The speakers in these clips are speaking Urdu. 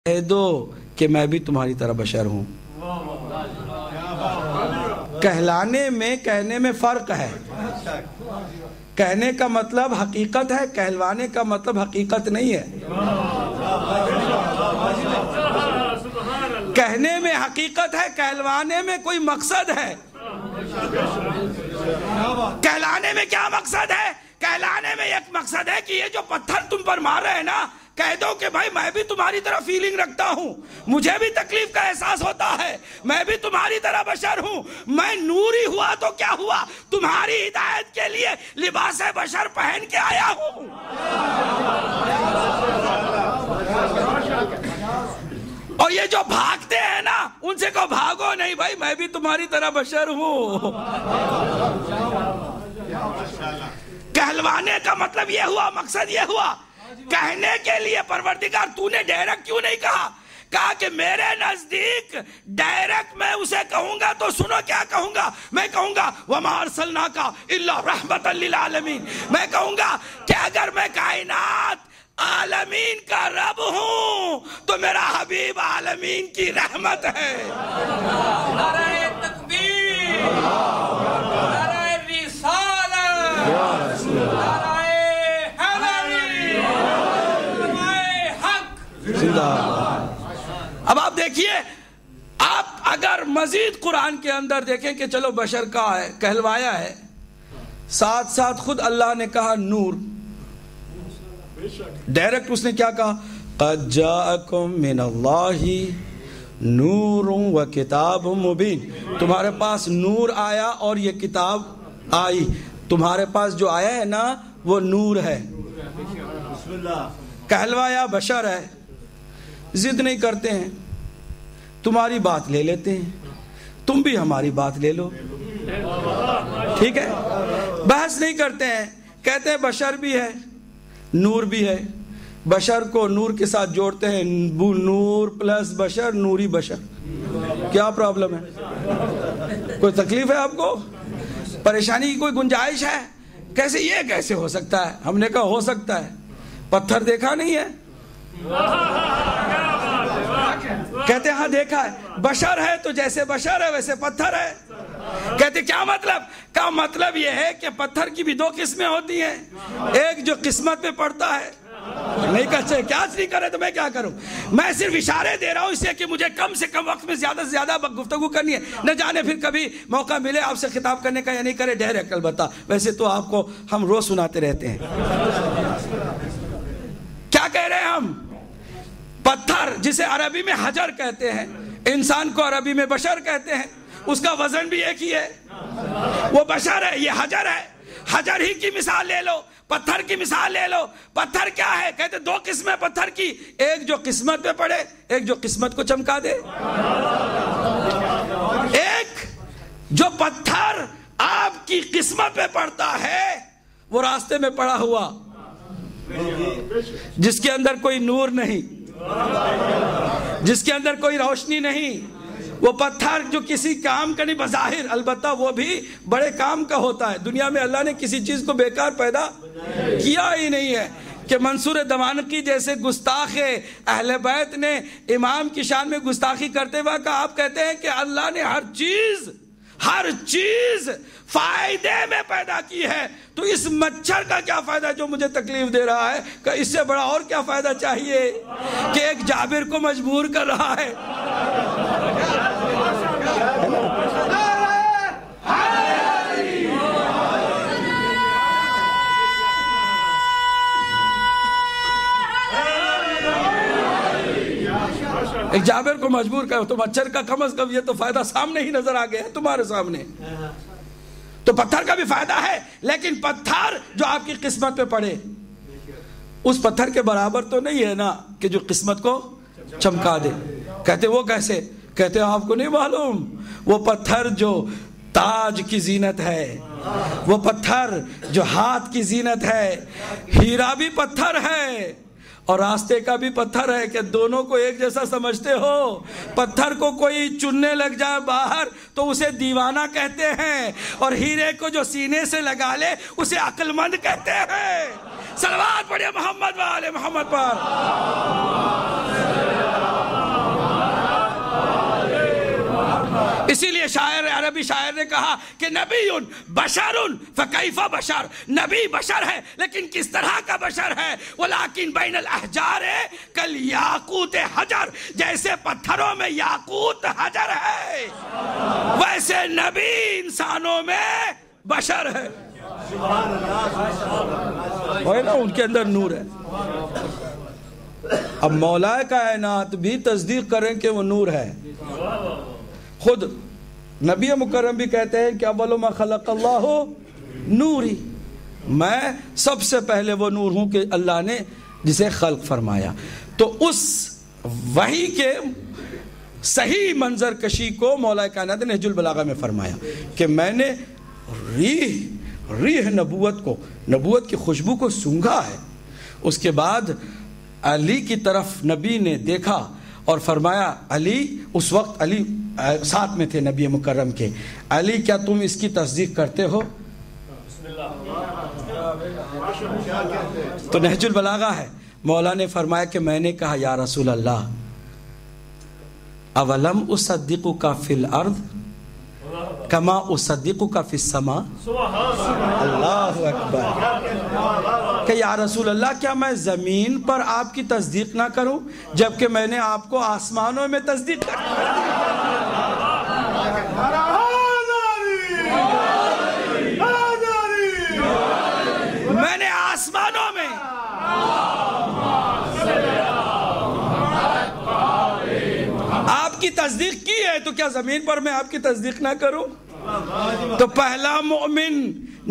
کہہ دو کہ میں بھی تمہاری طرح بشر ہوں۔ کہلانے میں کہنے میں فرق ہے۔ کہنے کا مطلب حقیقت ہے، کہلوانے کا مطلب حقیقت نہیں ہے۔ کہنے میں حقیقت ہے، کہلوانے میں کوئی مقصد ہے۔ کہلانے میں کیا مقصد ہے؟ کہلانے میں ایک مقصد ہے کہ یہ جو پتھر تم پر مار رہے ہیں نا، کہہ دو کہ بھائی میں بھی تمہاری طرح فیلنگ رکھتا ہوں، مجھے بھی تکلیف کا احساس ہوتا ہے، میں بھی تمہاری طرح بشر ہوں، میں نوری ہوا تو کیا ہوا، تمہاری ہدایت کے لیے لباس بشر پہن کے آیا ہوں۔ اور یہ جو بھاگتے ہیں نا، ان سے کہو بھاگو نہیں بھائی، میں بھی تمہاری طرح بشر ہوں۔ کہلوانے کا مطلب یہ ہوا، مقصد یہ ہوا۔ کہنے کے لیے پروردگار تو نے ڈائریکٹ کیوں نہیں کہا کہ میرے نزدیک ڈائریکٹ میں اسے کہوں گا تو سنو کیا کہوں گا، میں کہوں گا وَمَا أَرْسَلْنَاكَ إِلَّا رَحْمَةً لِلْعَالَمِينَ، میں کہوں گا کہ اگر میں کائنات عالمین کا رب ہوں تو میرا حبیب عالمین کی رحمت ہے۔ نعرہ تکبیر، نعرہ رسالت، نعرہ حیدری، نعرہ حق۔ اب آپ دیکھیے، آپ اگر مزید قرآن کے اندر دیکھیں کہ چلو بشر کا ہے، کہلوایا ہے، ساتھ ساتھ خود اللہ نے کہا نور، ڈائریکٹ اس نے کیا کہا، قَدْ جَاءَكُم مِّنَ اللَّهِ نُورٌ وَكِتَابٌ مُبِينٌ، تمہارے پاس نور آیا اور یہ کتاب آئی۔ تمہارے پاس جو آیا ہے نا وہ نور ہے۔ کہلوایا بشر ہے، ضد نہیں کرتے ہیں، تمہاری بات لے لیتے ہیں، تم بھی ہماری بات لے لو، ٹھیک ہے، بحث نہیں کرتے ہیں، کہتے ہیں بشر بھی ہے نور بھی ہے، بشر کو نور کے ساتھ جوڑتے ہیں، نور پلس بشر، نوری بشر۔ کیا پرابلم ہے؟ کوئی تکلیف ہے آپ کو؟ پریشانی کی کوئی گنجائش ہے؟ کیسے یہ کیسے ہو سکتا ہے؟ ہم نے کہا ہو سکتا ہے، پتھر دیکھا نہیں ہے؟ کہتے ہاں دیکھا ہے، بشر ہے تو جیسے بشر ہے ویسے پتھر ہے۔ کہتے کیا مطلب؟ کا مطلب یہ ہے کہ پتھر کی بھی دو قسمیں ہوتی ہیں، ایک جو قسمت پہ پڑتا ہے، نہیں کہتے کیا نہیں کرے تو میں کیا کروں، میں صرف اشارے دے رہا ہوں اس لیے کہ مجھے کم سے کم وقت میں زیادہ سے زیادہ گفتگو کرنی ہے، نہ جانے پھر کبھی موقع ملے آپ سے خطاب کرنے کا یا نہیں کرے ڈائریکٹ، البتہ ویسے تو آپ کو ہم روز سناتے رہتے ہیں۔ کیا کہہ رہے ہیں ہم؟ پتھر جسے عربی میں حجر کہتے ہیں، انسان کو عربی میں بشر کہتے ہیں، اس کا وزن بھی ایک ہی ہے، وہ بشر ہے، یہ حجر ہے۔ حجر ہی کی مثال لے لو، پتھر کی مثال لے لو۔ پتھر کیا ہے؟ کہتے دو قسمیں پتھر کی، ایک جو قسمت پہ پڑے، ایک جو قسمت کو چمکا دے۔ ایک جو پتھر آپ کی قسمت پہ پڑتا ہے وہ راستے میں پڑا ہوا، جس کے اندر کوئی نور نہیں، جس کے اندر کوئی روشنی نہیں، وہ پتھر جو کسی کام کا نہیں بظاہر، البتہ وہ بھی بڑے کام کا ہوتا ہے۔ دنیا میں اللہ نے کسی چیز کو بیکار پیدا کیا ہی نہیں ہے کہ منصور دمانقی جیسے گستاخ اہل بیت نے امام کی شان میں گستاخی کرتے ہوئے کہا، آپ کہتے ہیں کہ اللہ نے ہر چیز فائدے میں پیدا کی ہے، تو اس مچھر کا کیا فائدہ جو مجھے تکلیف دے رہا ہے، کہ اس سے بڑا اور کیا فائدہ چاہیے کہ ایک جابر کو مجبور کر رہا ہے۔ ایک جابر کو مجبور کر، تو مچھر کا کم از کم یہ تو فائدہ سامنے ہی نظر آ گیا ہے تمہارے سامنے۔ تو پتھر کا بھی فائدہ ہے، لیکن پتھر جو آپ کی قسمت پہ پڑے اس پتھر کے برابر تو نہیں ہے نا کہ جو قسمت کو چمکا دے۔ کہتے وہ کیسے؟ کہتے آپ کو نہیں معلوم، وہ پتھر جو تاج کی زینت ہے، وہ پتھر جو ہاتھ کی زینت ہے، ہیرا بھی پتھر ہے اور راستے کا بھی پتھر ہے، کہ دونوں کو ایک جیسا سمجھتے ہو؟ پتھر کو کوئی چننے لگ جائے باہر تو اسے دیوانہ کہتے ہیں، اور ہیرے کو جو سینے سے لگا لے اسے عقل مند کہتے ہیں۔ صلوات پڑھیں محمد و آل محمد پر۔ اسی لیے عربی شاعر نے کہا کہ نبی بشر فکیف بشر، نبی بشر ہے لیکن کس طرح کا بشر ہے؟ ولیکن بین الاحجار کالیاقوت حجر، جیسے پتھروں میں یاقوت حجر ہے ویسے نبی انسانوں میں بشر ہے، ان کے اندر نور ہے۔ اب مولا کائنات بھی تصدیق کریں کہ وہ نور ہے، خود نبی مکرم بھی کہتے ہیں کہ اول ما خلق اللہ نوری، میں سب سے پہلے وہ نور ہوں کہ اللہ نے جسے خلق فرمایا۔ تو اس وحی کے صحیح منظر کشی کو مولا کائنات نے نہج البلاغہ میں فرمایا کہ میں نے ریح نبوت کی خوشبو کو سونگھا ہے۔ اس کے بعد علی کی طرف نبی نے دیکھا اور فرمایا علی، اس وقت علی ساتھ میں تھے نبی مکرم کے، علی کیا تم اس کی تصدیق کرتے ہو؟ تو نہج البلاغہ ہے، مولا نے فرمایا کہ میں نے کہا یا رسول اللہ اولم اصدقک فی الارض کما اصدقک فی السماء، اللہ اکبر، کہ یا رسول اللہ کیا میں زمین پر آپ کی تصدیق نہ کروں جبکہ میں نے آپ کو آسمانوں میں تصدیق کر میں نے آسمانوں میں آپ کی تصدیق کی ہے تو کیا زمین پر میں آپ کی تصدیق نہ کروں؟ تو پہلا مؤمن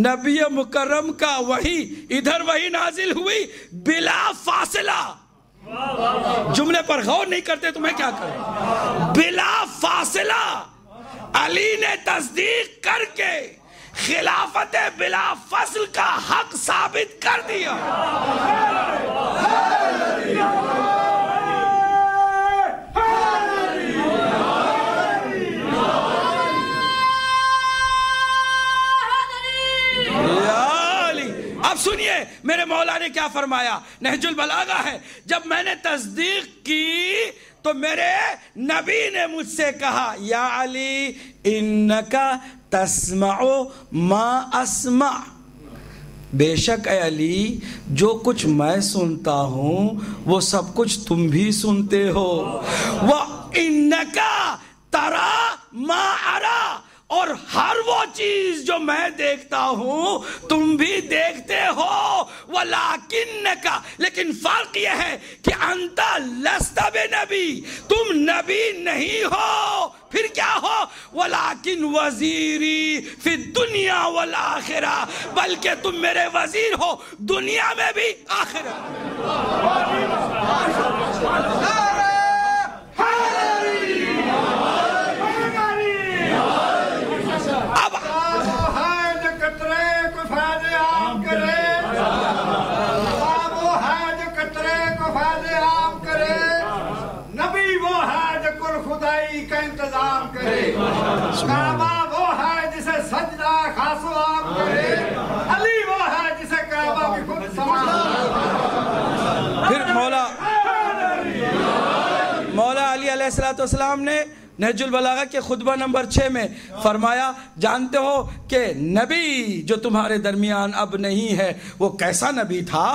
نبی مکرم کا وحی ادھر وحی نازل ہوئی بلا فاصلہ، جملے پر غور نہیں کرتے تو میں کیا کروں؟ بلا فاصلہ علی نے تصدیق کر کے خلافت بلا فصل کا حق ثابت کر دیا۔ اب سنیے میرے مولا نے کیا فرمایا، نہج البلاغہ ہے، جب میں نے تصدیق کی تو میرے نبی نے مجھ سے کہا یا علی انکا تسمع ما اسمع، بے شک اے علی جو کچھ میں سنتا ہوں وہ سب کچھ تم بھی سنتے ہو، وَإِنَّكَ تَرَى مَا أَرَى، اور ہر وہ چیز جو میں دیکھتا ہوں تم بھی دیکھتے ہو، وَلَكِنَّكَ، لیکن فرق یہ ہے کہ أَنْتَ لَسْتَ بِنَبِي، تم نبی نہیں ہو، پھر کیا ہو؟ وَلَكِنْ وَزِيرِي فِي الدُّنْيَا وَالْآخِرَةِ، بلکہ تم میرے وزیر ہو دنیا میں بھی آخرت کا انتظام کرے، کعبہ وہ ہے جسے سجدہ خاص و عام کرے، علی وہ ہے جسے کعبہ بھی خود سمجھا۔ پھر مولا علی علیہ السلام نے نہج البلاغہ کے خطبہ نمبر 6 میں فرمایا جانتے ہو کہ نبی جو تمہارے درمیان اب نہیں ہے وہ کیسا نبی تھا؟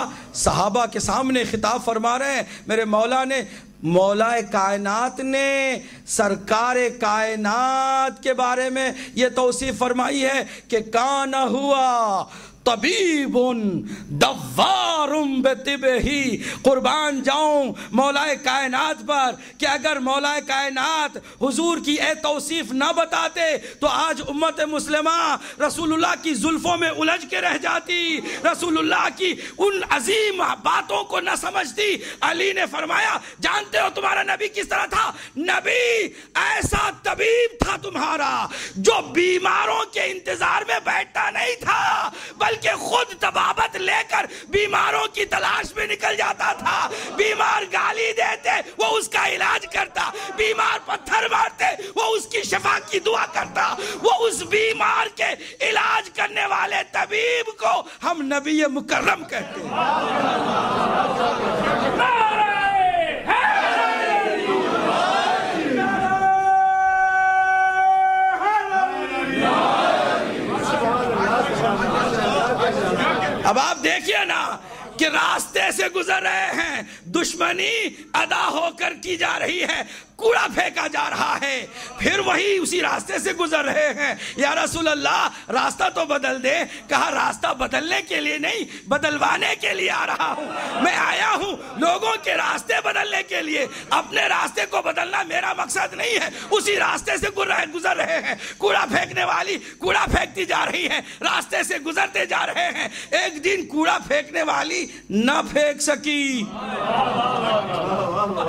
صحابہ کے سامنے خطاب فرما رہے ہیں میرے مولا نے، مولا کائنات نے سرکار کائنات کے بارے میں یہ توصیف فرمائی ہے کہ کان ہوا طبیب دوار بطبہی، قربان جاؤں مولا کائنات پر کہ اگر مولا کائنات حضور کی اے توصیف نہ بتاتے تو آج امت مسلمہ رسول اللہ کی زلفوں میں الجھ کے رہ جاتی، رسول اللہ کی ان عظیم باتوں کو نہ سمجھتی۔ علی نے فرمایا جانتے ہو تمہارا نبی کس طرح تھا؟ نبی ایسا طبیب تھا تمہارا جو بیماروں کے انتظار میں بیٹھتا نہیں تھا بلکہ خود طبابت لے کر بیماروں کی تلاش میں نکل جاتا تھا۔ بیمار گالی دیتے وہ اس کا علاج کرتا، بیمار پتھر مارتے وہ اس کی شفا کی دعا کرتا، وہ اس بیمار کے علاج کرنے والے طبیب کو ہم نبی مکرم کہتے ہیں۔ سے گزر رہے ہیں، دشمنی ادا ہو کر کی جا رہی ہے، کوڑا پھینکا جا رہا ہے، پھر وہی اسی راستے سے گزر رہے ہیں۔ یا رسول اللہ راستہ تو بدل دے۔ کہا راستہ بدلنے کے لیے نہیں، بدلوانے کے لیے آ رہا ہوں، میں آیا ہوں لوگوں کے راستے بدلنے کے لیے، اپنے راستے کو بدلنا میرا مقصد نہیں ہے۔ اسی راستے سے گزر رہے ہیں، کوڑا پھینکنے والی کوڑا پھینکتی جا رہی ہے، راستے سے گزرتے جا رہے ہیں، ایک دن کوڑا پھینکنے والی نہ پھینک سکی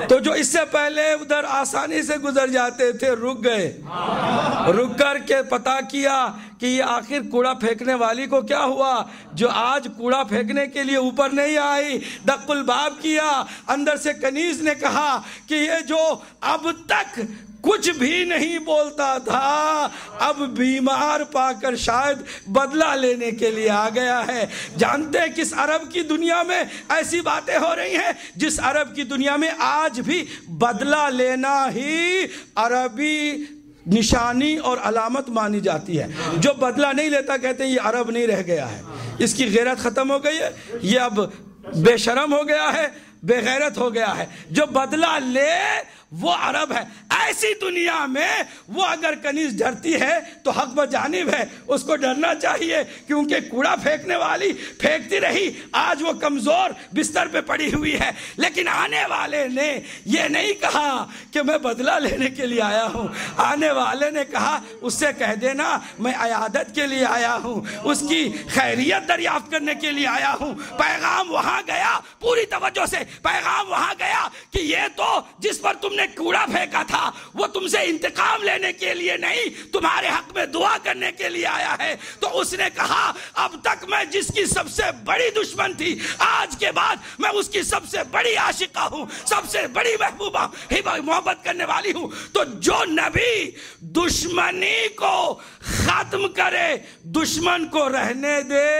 تو جو اس سے پہلے ادھر آسانی سے گزر جاتے تھے رک گئے، رک کر کے پتا کیا کہ یہ آخر کوڑا پھینکنے والی کو کیا ہوا جو آج کوڑا پھینکنے کے لیے اوپر نہیں آئی۔ دق الباب کیا، اندر سے کنیز نے کہا کہ یہ جو اب تک کچھ بھی نہیں بولتا تھا اب بیمار پا کر شاید بدلہ لینے کے لیے آ گیا ہے۔ جانتے ہیں کس عرب کی دنیا میں ایسی باتیں ہو رہی ہیں؟ جس عرب کی دنیا میں آج بھی بدلہ لینا ہی عربی نشانی اور علامت مانی جاتی ہے۔ جو بدلہ نہیں لیتا کہتے ہیں یہ عرب نہیں رہ گیا ہے، اس کی غیرت ختم ہو گئی ہے، یہ اب بے شرم ہو گیا ہے، بے غیرت ہو گیا ہے۔ جو بدلہ لے وہ عرب ہے۔ ایسی دنیا میں وہ اگر کنیز ڈرتی ہے تو حق بجانب ہے، اس کو ڈرنا چاہیے، کیونکہ کوڑا پھینکنے والی پھینکتی رہی، آج وہ کمزور بستر پہ پڑی ہوئی ہے۔ لیکن آنے والے نے یہ نہیں کہا کہ میں بدلہ لینے کے لیے آیا ہوں، آنے والے نے کہا اس سے کہہ دینا میں عیادت کے لیے آیا ہوں، اس کی خیریت دریافت کرنے کے لیے آیا ہوں۔ پیغام وہاں گیا، پوری توجہ سے پیغام وہاں گیا کہ یہ تو جس پر تم نے کوڑا پھینکا تھا وہ تم سے انتقام لینے کے لیے نہیں، تمہارے حق میں دعا کرنے کے لیے آیا ہے۔ تو اس نے کہا اب تک میں جس کی سب سے بڑی دشمن تھی، آج کے بعد میں اس کی سب سے بڑی عاشقہ ہوں، سب سے بڑی محبوبہ محبت کرنے والی ہوں۔ تو جو نبی دشمنی کو ختم کرے دشمن کو رہنے دے۔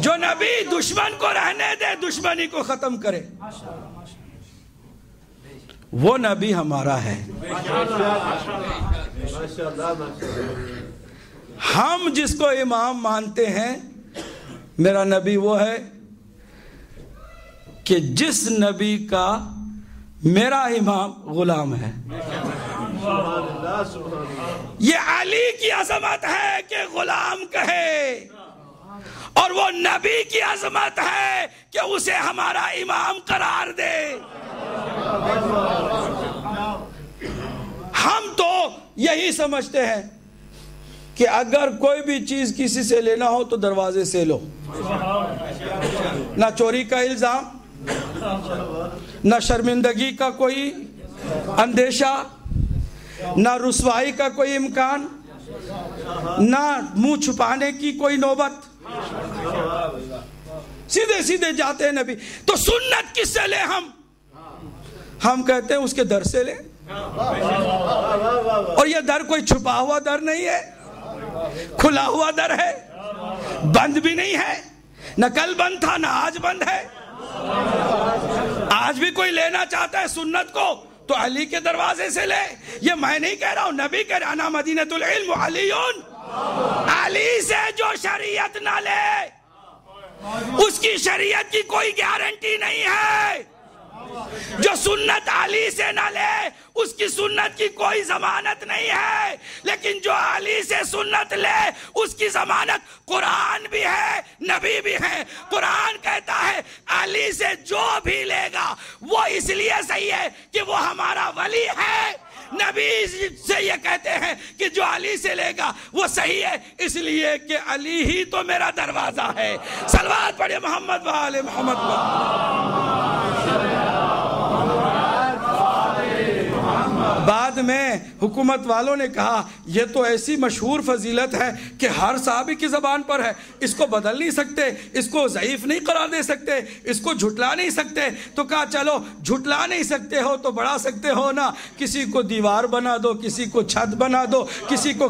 جو نبی دشمن کو رہنے دے دشمنی کو ختم کرے وہ نبی ہمارا ہے۔ ہم جس کو امام مانتے ہیں میرا نبی وہ ہے کہ جس نبی کا میرا امام غلام ہے۔ یہ علی کی عظمت ہے کہ غلام کہے، اور وہ نبی کی عظمت ہے کہ اسے ہمارا امام قرار دے۔ ہم تو یہی سمجھتے ہیں کہ اگر کوئی بھی چیز کسی سے لینا ہو تو دروازے سے لو، نہ چوری کا الزام، نہ شرمندگی کا کوئی اندیشہ، نہ رسوائی کا کوئی امکان، نہ منہ چھپانے کی کوئی نوبت، سیدھے سیدھے جاتے ہیں نبی۔ تو سنت کس سے لیں ہم کہتے ہیں اس کے در سے لیں، اور یہ در کوئی چھپا ہوا در نہیں ہے، کھلا ہوا در ہے، بند بھی نہیں ہے، نہ کل بند تھا نہ آج بند ہے۔ آج بھی کوئی لینا چاہتا ہے سنت کو تو علی کے دروازے سے لے۔ یہ میں نہیں کہہ رہا ہوں، نبی کہہ رہا انا مدینۃ العلم علیون۔ علی سے جو شریعت نہ لے اس کی شریعت کی کوئی گارنٹی نہیں ہے، جو سنت علی سے نہ لے اس کی سنت کی کوئی ضمانت نہیں ہے، لیکن جو علی سے سنت لے اس کی ضمانت قرآن بھی ہے، نبی بھی ہے۔ قرآن کہتا ہے علی سے جو بھی لے گا وہ اس لیے صحیح ہے کہ وہ ہمارا ولی ہے۔ نبی سے یہ کہتے ہیں کہ جو علی سے لے گا وہ صحیح ہے اس لیے کہ علی ہی تو میرا دروازہ ہے۔ صلوات پڑھے محمد و آل محمد۔ بعد میں حکومت والوں نے کہا یہ تو ایسی مشہور فضیلت ہے کہ ہر صحابی کی زبان پر ہے، اس کو بدل نہیں سکتے، اس کو ضعیف نہیں قرار دے سکتے، اس کو جھٹلا نہیں سکتے۔ تو کہا چلو جھٹلا نہیں سکتے ہو تو بڑھا سکتے ہو نا، کسی کو دیوار بنا دو، کسی کو چھت بنا دو، کسی کو